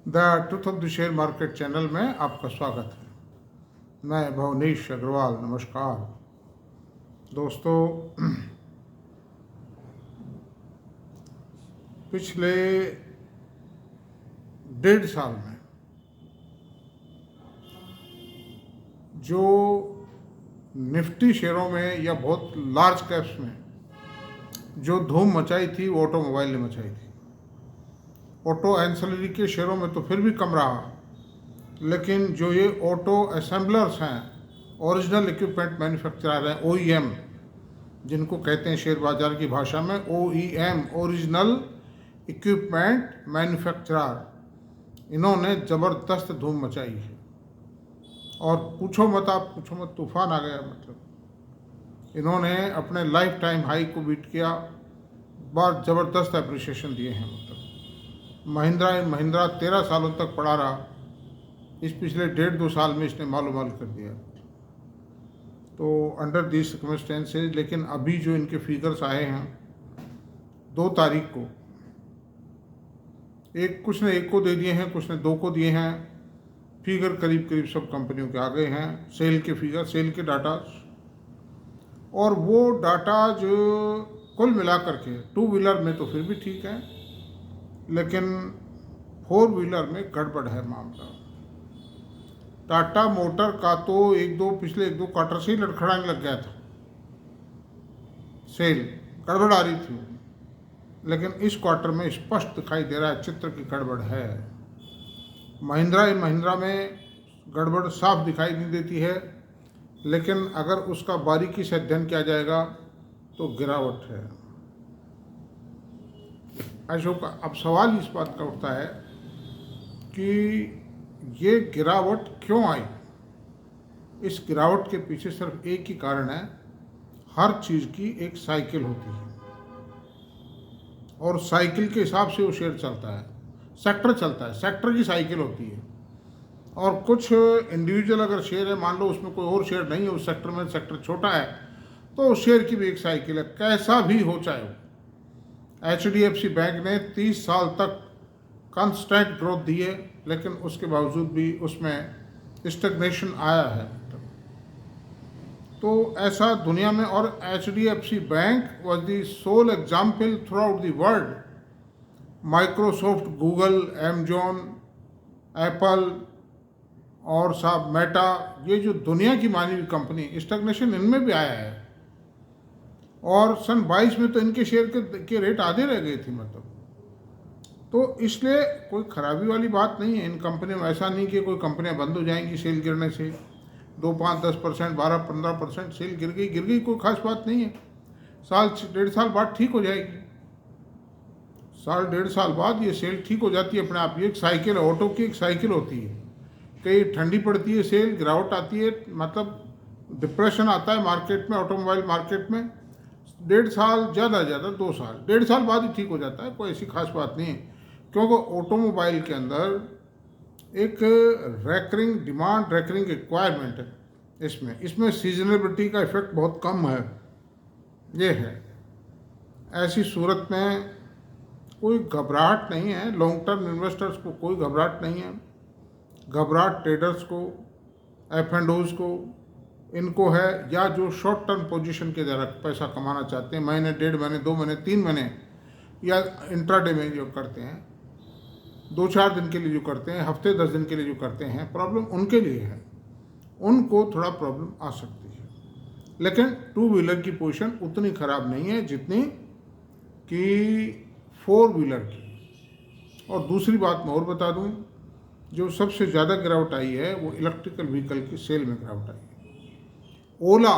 The truth of the share market channel में आपका स्वागत है। मैं भवनीश अग्रवाल। नमस्कार दोस्तों, पिछले 1.5 साल में जो निफ्टी शेयरों में या बहुत लार्ज कैप्स में जो धूम मचाई थी वो ऑटोमोबाइल ने मचाई थी। ऑटो एंसिलरी के शेयरों में तो फिर भी कम रहा, लेकिन जो ये ऑटो असेंबलर्स हैं, ओरिजिनल इक्विपमेंट मैन्युफैक्चरर हैं, OEM जिनको कहते हैं शेयर बाजार की भाषा में, OEM ओरिजिनल इक्विपमेंट मैन्युफैक्चरर, इन्होंने ज़बरदस्त धूम मचाई है। और पूछो मत तूफान आ गया। मतलब इन्होंने अपने लाइफ टाइम हाई को बीट किया, बहुत ज़बरदस्त अप्रिसिएशन दिए हैं। मतलब महिंद्रा एंड महिंद्रा 13 सालों तक पड़ा रहा, इस पिछले 1.5-2 साल में इसने मालो माल कर दिया। तो अंडर दिस सर्कमस्टेंसेज, लेकिन अभी जो इनके फिगर्स आए हैं 2 तारीख को, कुछ ने 1 को दे दिए हैं, कुछ ने 2 को दिए हैं। फिगर करीब करीब सब कंपनियों के आ गए हैं, सेल के फिगर, सेल के डाटा। और वो डाटा जो कुल मिला करके 2 व्हीलर में तो फिर भी ठीक है, लेकिन 4 व्हीलर में गड़बड़ है मामला। टाटा मोटर का तो पिछले 1-2 क्वार्टर से ही लड़खड़ाने लग गया था, सेल गड़बड़ आ रही थी, लेकिन इस क्वार्टर में स्पष्ट दिखाई दे रहा है चित्र की गड़बड़ है। महिंद्रा एंड महिंद्रा में गड़बड़ साफ दिखाई नहीं देती है, लेकिन अगर उसका बारीकी से अध्ययन किया जाएगा तो गिरावट है। अशोक, अब सवाल इस बात का उठता है कि ये गिरावट क्यों आई। इस गिरावट के पीछे सिर्फ एक ही कारण है, हर चीज़ की एक साइकिल होती है और साइकिल के हिसाब से वो शेयर चलता है, सेक्टर चलता है, सेक्टर की साइकिल होती है। और कुछ इंडिविजुअल अगर शेयर है, मान लो उसमें कोई और शेयर नहीं है उस सेक्टर में, सेक्टर छोटा है, तो उस शेयर की भी एक साइकिल है, कैसा भी हो चाहे हो। HDFC बैंक ने 30 साल तक कांस्टेंट ग्रोथ दी है, लेकिन उसके बावजूद भी उसमें स्टैग्नेशन आया है। तो ऐसा दुनिया में, और HDFC bank was the sole example throughout the world. Microsoft, Google, Amazon, Apple और साहब मेटा, ये जो दुनिया की मानी हुई कंपनी, स्टैग्नेशन इनमें भी आया है। और सन 22 में तो इनके शेयर के रेट आधे रह गए थे। मतलब तो इसलिए कोई खराबी वाली बात नहीं है इन कंपनियों में। ऐसा नहीं कि कोई कंपनियां बंद हो जाएंगी सेल गिरने से। 2, 5, 10%, 12, 15% सेल गिर गई, कोई खास बात नहीं है। साल 1.5 साल बाद ठीक हो जाएगी। साल 1.5 साल बाद ये सेल ठीक हो जाती है अपने आप। ये एक साइकिल है, ऑटो की एक साइकिल होती है। कहीं ठंडी पड़ती है सेल, गिरावट आती है, मतलब डिप्रेशन आता है मार्केट में, ऑटोमोबाइल मार्केट में। 1.5 साल, ज़्यादा 2 साल, 1.5 साल बाद ही ठीक हो जाता है, कोई ऐसी खास बात नहीं है। क्योंकि ऑटोमोबाइल के अंदर एक रैकरिंग डिमांड, रैकरिंग रिक्वायरमेंट है। इसमें सीजनेबिलिटी का इफेक्ट बहुत कम है। ये है, ऐसी सूरत में कोई घबराहट नहीं है। लॉन्ग टर्म इन्वेस्टर्स को कोई घबराहट नहीं है। घबराहट ट्रेडर्स को, F&Os को, इनको है, या जो शॉर्ट टर्म पोजीशन के द्वारा पैसा कमाना चाहते हैं, महीने, 1.5 महीने, 2 महीने, 3 महीने, या इंट्राडे में जो करते हैं, 2-4 दिन के लिए जो करते हैं, हफ्ते 10 दिन के लिए जो करते हैं, प्रॉब्लम उनके लिए है। उनको थोड़ा प्रॉब्लम आ सकती है, लेकिन 2 व्हीलर की पोजीशन उतनी ख़राब नहीं है जितनी कि 4 व्हीलर की। और दूसरी बात मैं और बता दूं, जो सबसे ज़्यादा गिरावट आई है वो इलेक्ट्रिकल व्हीकल की सेल में गिरावट आई है। ओला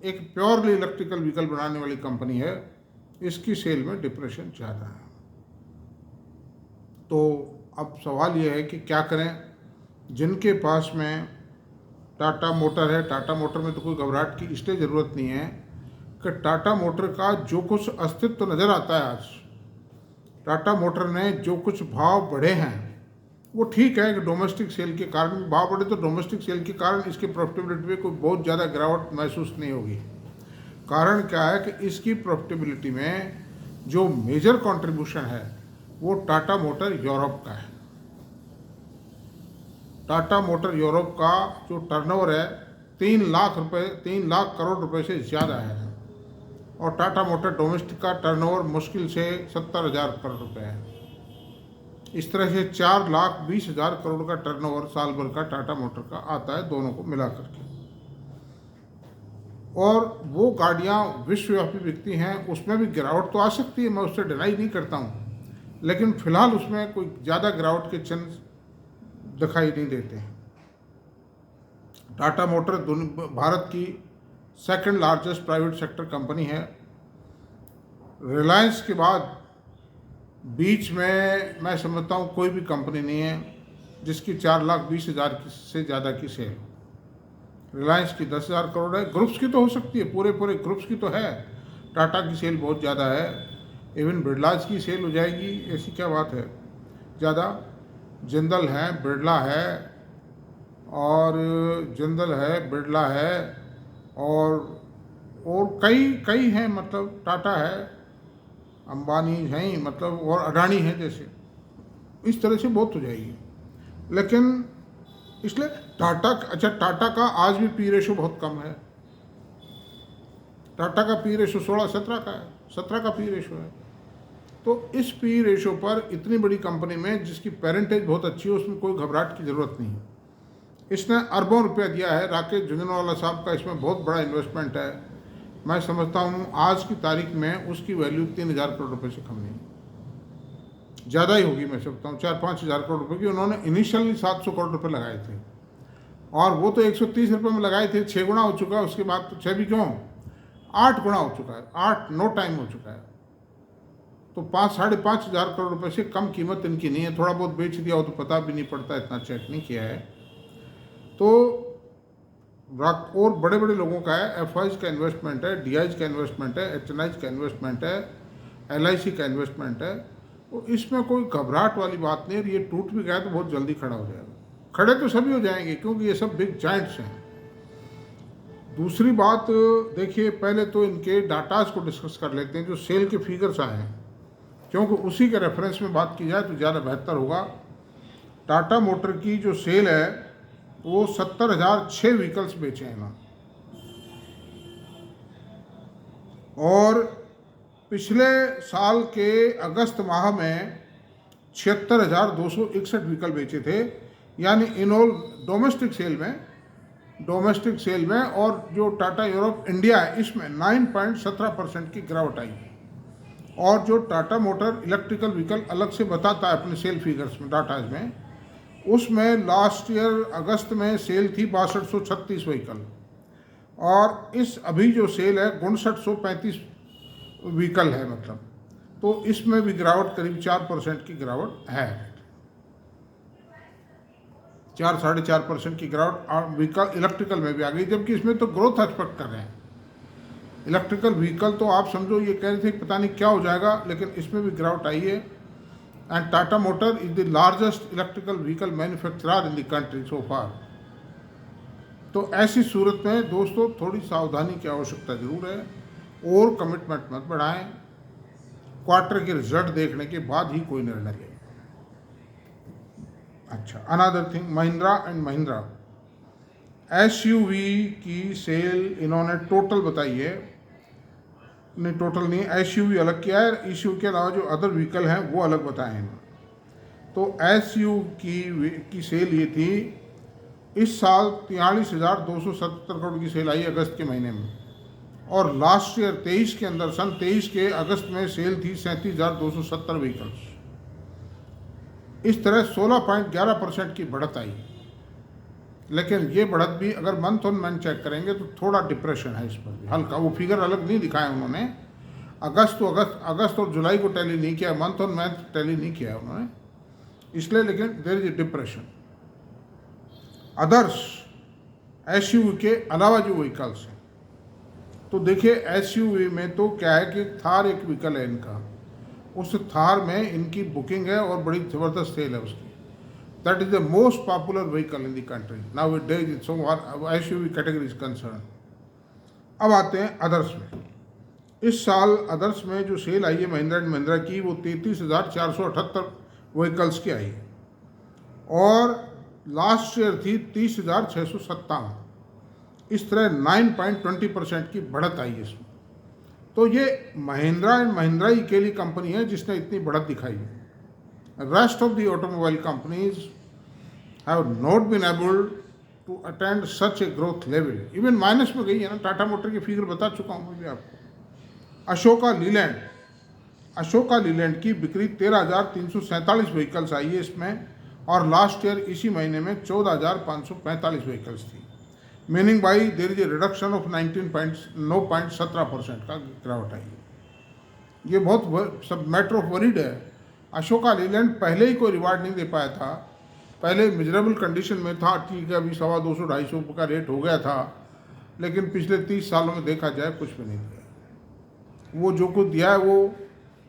एक प्योरली इलेक्ट्रिकल व्हीकल बनाने वाली कंपनी है, इसकी सेल में डिप्रेशन ज़्यादा है। तो अब सवाल यह है कि क्या करें। जिनके पास में टाटा मोटर है, टाटा मोटर में तो कोई घबराहट की इसलिए ज़रूरत नहीं है कि टाटा मोटर का जो कुछ अस्तित्व नज़र आता है आज, टाटा मोटर ने जो कुछ भाव बढ़े हैं वो ठीक है कि डोमेस्टिक सेल के कारण भाव बढ़े, तो डोमेस्टिक सेल के कारण इसकी प्रॉफिटेबिलिटी में कोई बहुत ज़्यादा गिरावट महसूस नहीं होगी। कारण क्या है कि इसकी प्रॉफिटेबिलिटी में जो मेजर कंट्रीब्यूशन है वो टाटा मोटर यूरोप का है। टाटा मोटर यूरोप का जो टर्नओवर है 3 लाख करोड़ रुपए से ज़्यादा है, और टाटा मोटर डोमेस्टिक का टर्नओवर मुश्किल से 70,000 करोड़ रुपए है। इस तरह से 4,20,000 करोड़ का टर्नओवर साल भर का टाटा मोटर का आता है, दोनों को मिला करके। और वो गाड़ियाँ विश्वव्यापी बिकती हैं, उसमें भी गिरावट तो आ सकती है, मैं उससे डिनाई नहीं करता हूँ, लेकिन फिलहाल उसमें कोई ज़्यादा गिरावट के चिन्ह दिखाई नहीं देते हैं। टाटा मोटर भारत की second largest private sector company है। रिलायंस के बाद बीच में मैं समझता हूँ कोई भी कंपनी नहीं है जिसकी 4,20,000 से ज़्यादा की सेल। रिलायंस की 10,000 करोड़ है, ग्रुप्स की तो हो सकती है, पूरे ग्रुप्स की तो है। टाटा की सेल बहुत ज़्यादा है, इवन बिरलाज की सेल हो जाएगी, ऐसी क्या बात है ज़्यादा। जिंदल है, बिरला है, और जिंदल है, बिरला है, और कई हैं, मतलब टाटा है, अंबानी हैं, मतलब और अडानी हैं, जैसे इस तरह से बहुत हो जाएगी। लेकिन इसलिए टाटा का आज भी पी रेशो बहुत कम है। टाटा का पी रेशो 16-17 का है, 17 का पी रेशो है। तो इस पी रेशो पर इतनी बड़ी कंपनी में जिसकी पेरेंटेज बहुत अच्छी है, उसमें कोई घबराहट की ज़रूरत नहीं है। इसने अरबों रुपया दिया है, राकेश झुंझुनवाला साहब का इसमें बहुत बड़ा इन्वेस्टमेंट है। मैं समझता हूँ आज की तारीख में उसकी वैल्यू 3,000 करोड़ रुपए से कम नहीं, ज़्यादा ही होगी। मैं समझता हूँ 4-5 हज़ार करोड़ रुपए की उन्होंने इनिशियली 700 करोड़ रुपए लगाए थे, और वो तो 130 रुपये में लगाए थे, 6 गुना हो चुका है। उसके बाद तो 6 भी क्यों, 8 गुना हो चुका है, 8 नो टाइम हो चुका है। तो 5-5.5 हज़ार करोड़ रुपए से कम कीमत इनकी नहीं है। थोड़ा बहुत बेच दिया हो तो पता भी नहीं पड़ता, इतना चेक नहीं किया है। तो और बड़े बड़े लोगों का है, एफआईज का इन्वेस्टमेंट है, डीआईज का इन्वेस्टमेंट है, एचएनआईज का इन्वेस्टमेंट है, एलआईसी का इन्वेस्टमेंट है। तो इसमें कोई घबराहट वाली बात नहीं है। ये टूट भी गया तो बहुत जल्दी खड़ा हो जाएगा, खड़े तो सभी हो जाएंगे, क्योंकि ये सब बिग जाइंट्स हैं। दूसरी बात देखिए, पहले तो इनके डाटाज को डिस्कस कर लेते हैं, जो सेल के फिगर्स आए हैं, क्योंकि उसी के रेफरेंस में बात की जाए तो ज़्यादा बेहतर होगा। टाटा मोटर की जो सेल है वो 70,006 व्हीकल्स बेचे हैं ना, और पिछले साल के अगस्त माह में 76,261 व्हीकल बेचे थे, यानी इन ऑल डोमेस्टिक सेल में। और जो टाटा यूरोप इंडिया है, इसमें 9.17% की गिरावट आई है। और जो टाटा मोटर इलेक्ट्रिकल व्हीकल अलग से बताता है अपने सेल फिगर्स में, डाटाज में, उसमें लास्ट ईयर अगस्त में सेल थी 6236 व्हीकल, और इस अभी जो सेल है 5935 व्हीकल है, मतलब तो इसमें भी गिरावट करीब 4% की गिरावट है, 4-4.5% की गिरावट व्हीकल इलेक्ट्रिकल में भी आ गई, जबकि इसमें तो ग्रोथ एक्सपेक्ट कर रहे हैं। इलेक्ट्रिकल व्हीकल तो आप समझो ये कह रहे थे पता नहीं क्या हो जाएगा, लेकिन इसमें भी गिरावट आई है। And Tata motor is the largest electrical vehicle manufacturer in the country so far. तो ऐसी सूरत में दोस्तों थोड़ी सावधानी की आवश्यकता जरूर है, और कमिटमेंट मत बढ़ाएं, क्वार्टर के रिजल्ट देखने के बाद ही कोई निर्णय लें। अच्छा, another thing, Mahindra and Mahindra SUV की सेल इन्होंने टोटल बताई है, नहीं टोटल नहीं, एसयूवी अलग किया है, एसयूवी के अलावा जो अदर व्हीकल हैं वो अलग बताए हैं। तो एसयूवी की सेल ये थी, इस साल 43,277 करोड़ की सेल आई अगस्त के महीने में, और लास्ट ईयर 23 के अंदर, सन 23 के अगस्त में सेल थी 37,270 व्हीकल्स। इस तरह 16.11% की बढ़त आई। लेकिन ये बढ़त भी अगर मंथ ऑन मंथ चेक करेंगे तो थोड़ा डिप्रेशन है इस पर भी, हल्का। वो फिगर अलग नहीं दिखाए उन्होंने, अगस्त और जुलाई को टैली नहीं किया, मंथ ऑन मंथ टैली नहीं किया उन्होंने, इसलिए। लेकिन there is a depression. Others SUV के अलावा जो व्हीकल्स हैं, तो देखिए एसयूवी में तो क्या है कि थार एक व्हीकल है इनका, उस थार में इनकी बुकिंग है और बड़ी ज़बरदस्त सेल है उसकी। That is the most popular vehicle in the country now it days, so SUV category is concern. अब आते हैं अदर्स में। इस साल अदर्स में जो सेल आई है महिंद्रा एंड महिंद्रा की, वो 33,478 व्हीकल्स की आई है, और लास्ट ईयर थी 30,657। इस तरह 9.20% की बढ़त आई है इसमें। तो ये महिंद्रा एंड महिंद्रा ही अकेली कंपनी है जिसने इतनी बढ़त दिखाई है। Rest of the automobile companies have not been able to attend such a growth level. Even minus में गई है ना। टाटा मोटर की फिगर बता चुका हूँ मैं भी आपको। अशोका लीलैंड की बिक्री 13,347 व्हीकल्स आई है इसमें, और लास्ट ईयर इसी महीने में 14,545 व्हीकल्स थी। Meaning by there is a reduction of 9.17% का गिरावट आई है। ये बहुत सब मैटर ऑफ वरीड है। अशोका लीलैंड पहले ही कोई रिवार्ड नहीं दे पाया था, पहले मिजरेबल कंडीशन में था। ठीक है, अभी 250-250 का रेट हो गया था, लेकिन पिछले 30 सालों में देखा जाए कुछ भी नहीं दिया। वो जो कुछ दिया है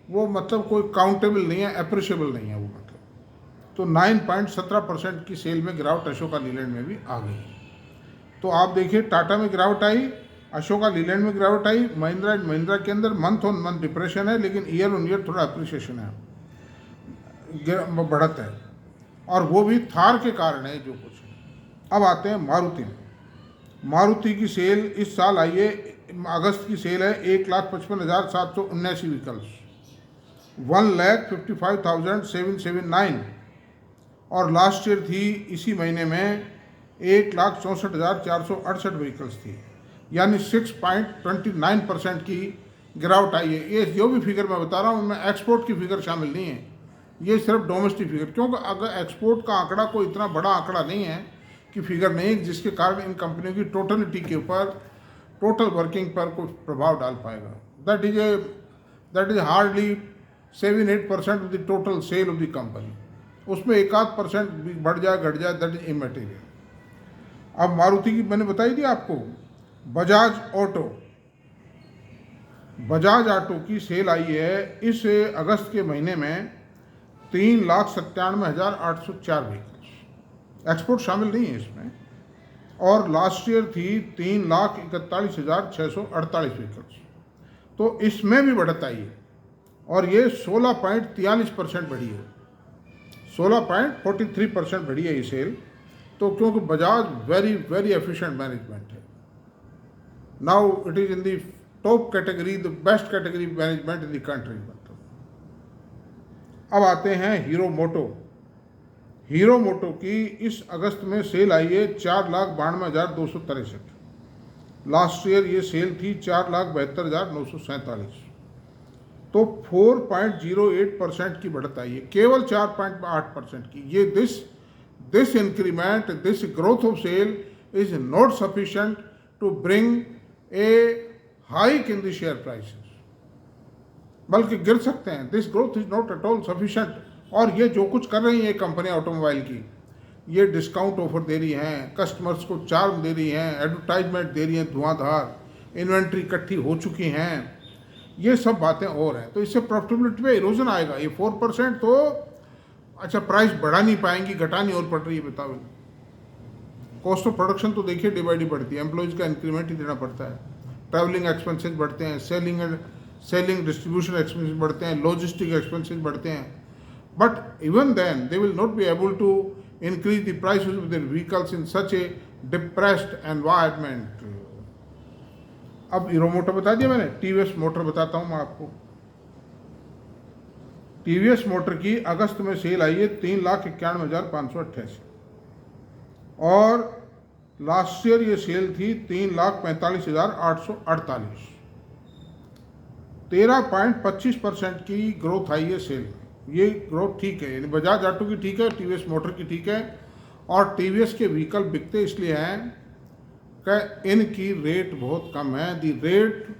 वो मतलब कोई काउंटेबल नहीं है, अप्रिशिएबल नहीं है वो मतलब। तो 9.17% की सेल में गिरावट अशोका लीलैंड में भी आ गई। तो आप देखिए, टाटा में गिरावट आई, अशोका लीलैंड में गिरावट आई, महिंद्रा एंड महिंद्रा के अंदर मंथ ऑन मंथ डिप्रेशन है, लेकिन ईयर ऑन ईयर थोड़ा अप्रिसिएशन है, बढ़त है, और वो भी थार के कारण है जो कुछ है। अब आते हैं मारुति में। मारुति की सेल इस साल आई है, अगस्त की सेल है 1,55,779 व्हीकल्स, 1,55,779, और लास्ट ईयर थी इसी महीने में 1,64,468 व्हीकल्स थी, यानी 6.29% की गिरावट आई है। ये जो भी फिगर मैं बता रहा हूँ उनमें एक्सपोर्ट की फिगर शामिल नहीं है, ये सिर्फ डोमेस्टिक फिगर। क्योंकि अगर एक्सपोर्ट का आंकड़ा कोई इतना बड़ा आंकड़ा नहीं है कि फिगर नहीं, जिसके कारण इन कंपनियों की टोटलिटी के ऊपर, टोटल वर्किंग पर कुछ प्रभाव डाल पाएगा। That is hardly 7-8% of the total sale of the company. उसमें 1-8% बढ़ जाए घट जाए, दैट इज इमैटेरियल। अब मारुति की मैंने बताई थी आपको। बजाज ऑटो की सेल आई है इस अगस्त के महीने में 3,97,804 व्हीकल्स, एक्सपोर्ट शामिल नहीं है इसमें, और लास्ट ईयर थी 3,41,648 व्हीकल्स। तो इसमें भी बढ़त आई है, और ये 16.43% बढ़ी है, 16.43% बढ़ी है ये सेल। तो क्योंकि Bajaj very very efficient management है, now it is in the top category, the best category management in the country. मतलब अब आते हैं हीरो मोटो की इस अगस्त में सेल आई है 4,92,263। लास्ट ईयर ये सेल थी 4,72,947। तो 4.08% की बढ़त आई है, केवल 4.8% की। ये this increment, this growth of sale is not sufficient to bring a hike in the share prices, बल्कि गिर सकते हैं। This growth is not at all sufficient. और ये जो कुछ कर रही हैं कंपनियां ऑटोमोबाइल की, ये डिस्काउंट ऑफर दे रही हैं, कस्टमर्स को चार्म दे रही हैं, एडवर्टाइजमेंट दे रही हैं धुआंधार, इन्वेंट्री इकट्ठी हो चुकी हैं, ये सब बातें और हैं। तो इससे प्रॉफिटेबिलिटी पे इरोजन आएगा। ये 4% तो अच्छा प्राइस बढ़ा नहीं पाएंगी, घटा नहीं और पड़ रही है, बताओ। कॉस्ट ऑफ प्रोडक्शन तो देखिए डे बाई डे बढ़ती है, एम्प्लॉयज़ का इंक्रीमेंट ही देना पड़ता है, ट्रैवलिंग एक्सपेंसेस बढ़ते हैं, सेलिंग डिस्ट्रीब्यूशन एक्सपेंसेस बढ़ते हैं, लॉजिस्टिक एक्सपेंसेस बढ़ते हैं। But even then they will not be able to increase the prices of their vehicles in such a depressed environment. अब हीरो मोटर बता दिया मैंने, टीवीएस मोटर बताता हूँ मैं आपको। टीवीएस मोटर की अगस्त में सेल आई है 3,91,588, और लास्ट ईयर ये सेल थी 3,45,848। 13.25% की ग्रोथ आई है सेल। ये ग्रोथ ठीक है, यानी बजाज ऑटो की ठीक है, टीवीएस मोटर की ठीक है। और टीवीएस के व्हीकल बिकते इसलिए हैं कि इनकी रेट बहुत कम है। The rate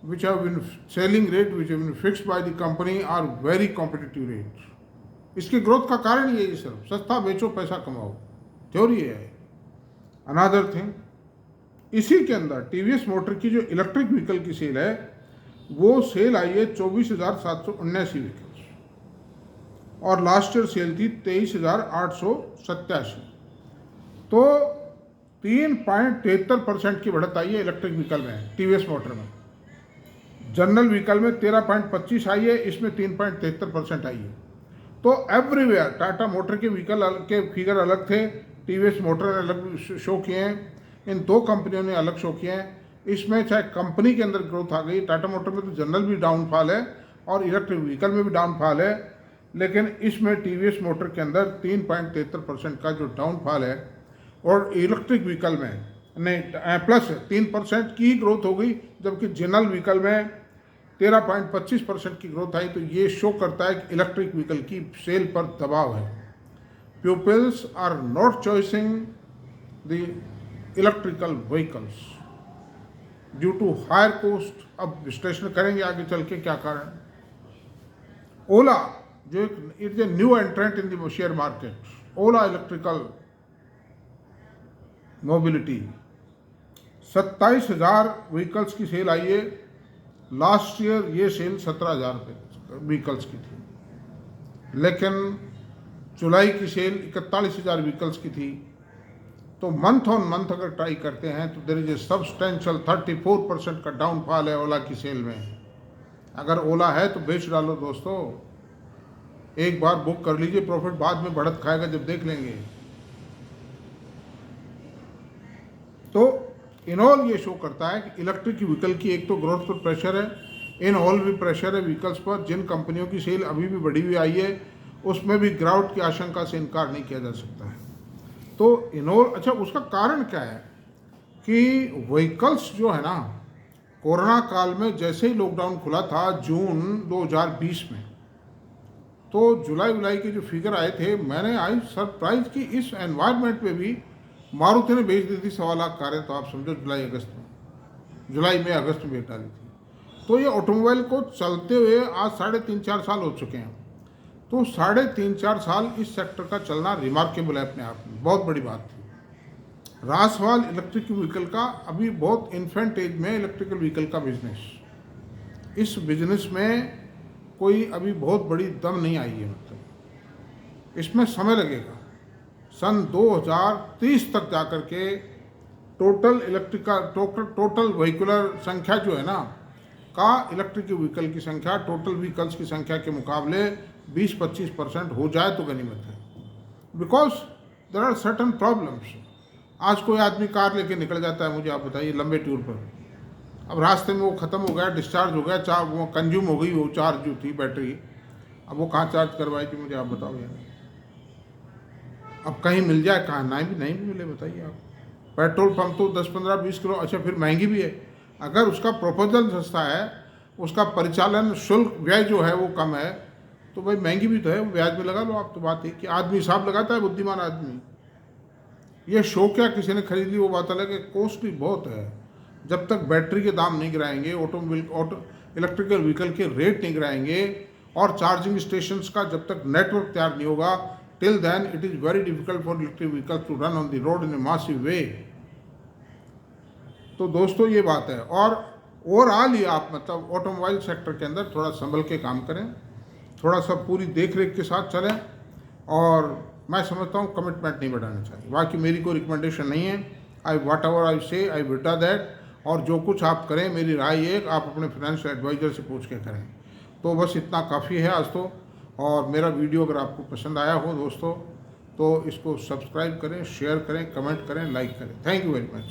which have been selling rate which have been fixed by the company are very competitive rates. इसके ग्रोथ का कारण ये सिर्फ सस्ता बेचो पैसा कमाओ, थ्योरी है। अनदर थिंग, इसी के अंदर टीवीएस मोटर की जो इलेक्ट्रिक व्हीकल की सेल है वो सेल आई है 24,779 व्हीकल्स, और लास्ट ईयर सेल थी 23,887। तो 3.73% की बढ़त आई है इलेक्ट्रिक व्हीकल में, टीवीएस मोटर में। जनरल व्हीकल में 13.25 आई है, इसमें 3.73% आई है। तो एवरीवेयर टाटा मोटर के व्हीकल के फिगर अलग थे, टीवीएस मोटर ने अलग शो किए हैं, इन दो कंपनियों ने अलग शो किए हैं। इसमें चाहे कंपनी के अंदर ग्रोथ आ गई, टाटा मोटर में तो जनरल भी डाउनफॉल है और इलेक्ट्रिक व्हीकल में भी डाउनफॉल है, लेकिन इसमें टीवीएस मोटर के अंदर 3.73% का जो डाउनफॉल है और इलेक्ट्रिक व्हीकल में नहीं प्लस 3% की ग्रोथ हो गई, जबकि जनरल व्हीकल में 13.25% की ग्रोथ आई। तो ये शो करता है कि इलेक्ट्रिक व्हीकल की सेल पर दबाव है। Peoples are not choicing the electrical vehicles due to higher cost. अब विश्लेषण करेंगे आगे चल के क्या कारण। ओला जो एक it is a new एंट्रेंट in the share market. Ola electrical mobility 27,000 vehicles की सेल आई है। लास्ट ईयर ये सेल 17,000 व्हीकल्स की थी, लेकिन जुलाई की सेल 41,000 व्हीकल्स की थी। तो मंथ ऑन मंथ अगर ट्राई करते हैं तो देयर इज ए सब्सटेंशियल 34% का डाउनफॉल है ओला की सेल में। अगर ओला है तो बेच डालो दोस्तों, एक बार बुक कर लीजिए, प्रॉफिट बाद में बढ़त खाएगा जब देख लेंगे। तो इन ऑल ये शो करता है कि इलेक्ट्रिक व्हीकल की एक तो ग्रोथ पर प्रेशर है, इन ऑल भी प्रेशर है व्हीकल्स पर। जिन कंपनियों की सेल अभी भी बढ़ी हुई आई है उसमें भी गिरावट की आशंका से इनकार नहीं किया जा सकता है। तो इन ऑल अच्छा, उसका कारण क्या है कि व्हीकल्स जो है ना, कोरोना काल में जैसे ही लॉकडाउन खुला था जून 2020 में, तो जुलाई के जो फिगर आए थे, मैंने आई सरप्राइज कि इस एनवायरनमेंट में भी मारुति ने बेच दी थी 1.25 लाख कारें। तो आप समझो जुलाई में अगस्त में बेच डाली थी। तो ये ऑटोमोबाइल को चलते हुए आज 3.5-4 साल हो चुके हैं। तो 3.5-4 साल इस सेक्टर का चलना रिमार्केबल है अपने आप में, बहुत बड़ी बात थी। रासवाल इलेक्ट्रिक व्हीकल का अभी बहुत इन्फेंट एज में इलेक्ट्रिकल व्हीकल का बिजनेस, इस बिजनेस में कोई अभी बहुत बड़ी दम नहीं आई है, मतलब इसमें समय लगेगा। सन 2030 तक जाकर के टोटल व्हीकुलर संख्या जो है ना का इलेक्ट्रिक व्हीकल की संख्या टोटल व्हीकल्स की संख्या के मुकाबले 20-25% हो जाए तो गनीमत है। Because there are certain problems. आज कोई आदमी कार लेके निकल जाता है, मुझे आप बताइए, लंबे टूर पर, अब रास्ते में वो ख़त्म हो गया, डिस्चार्ज हो गया, वो कंज्यूम हो गई वो चार्ज जो थी बैटरी, अब वो कहाँ चार्ज करवाएगी, मुझे आप बताओ यार। अब कहीं मिल जाए, कहाँ नहीं भी मिले, बताइए आप। पेट्रोल पंप तो 10-15-20 किलो, अच्छा फिर महंगी भी है। अगर उसका प्रोपोजल सस्ता है, उसका परिचालन शुल्क व्यय जो है वो कम है, तो भाई महंगी भी तो है, ब्याज में लगा लो आप। तो बात है कि आदमी हिसाब लगाता है, बुद्धिमान आदमी। ये शो क्या किसी ने खरीद ली वो बात अलग है, कॉस्टली बहुत है। जब तक बैटरी के दाम नहीं गिराएंगे, इलेक्ट्रिकल व्हीकल के रेट नहीं गिराएंगे और चार्जिंग स्टेशंस का जब तक नेटवर्क तैयार नहीं होगा, till then it is very difficult for electric vehicle to run on the road in a massive way. तो दोस्तों ये बात है। और ओवरऑल ही आप मतलब ऑटोमोबाइल सेक्टर के अंदर थोड़ा संभल के काम करें, थोड़ा सा पूरी देख रेख के साथ चलें, और मैं समझता हूँ कमिटमेंट नहीं बढ़ाना चाहिए। बाकी मेरी कोई रिकमेंडेशन नहीं है, आई वॉट एवर आई से आई विटा दैट। और जो कुछ आप करें, मेरी राय एक, आप अपने फाइनेंशियल एडवाइज़र से पूछ के करें। तो बस इतना काफ़ी है आज तो। और मेरा वीडियो अगर आपको पसंद आया हो दोस्तों, तो इसको सब्सक्राइब करें, शेयर करें, कमेंट करें, लाइक करें। Thank you very much.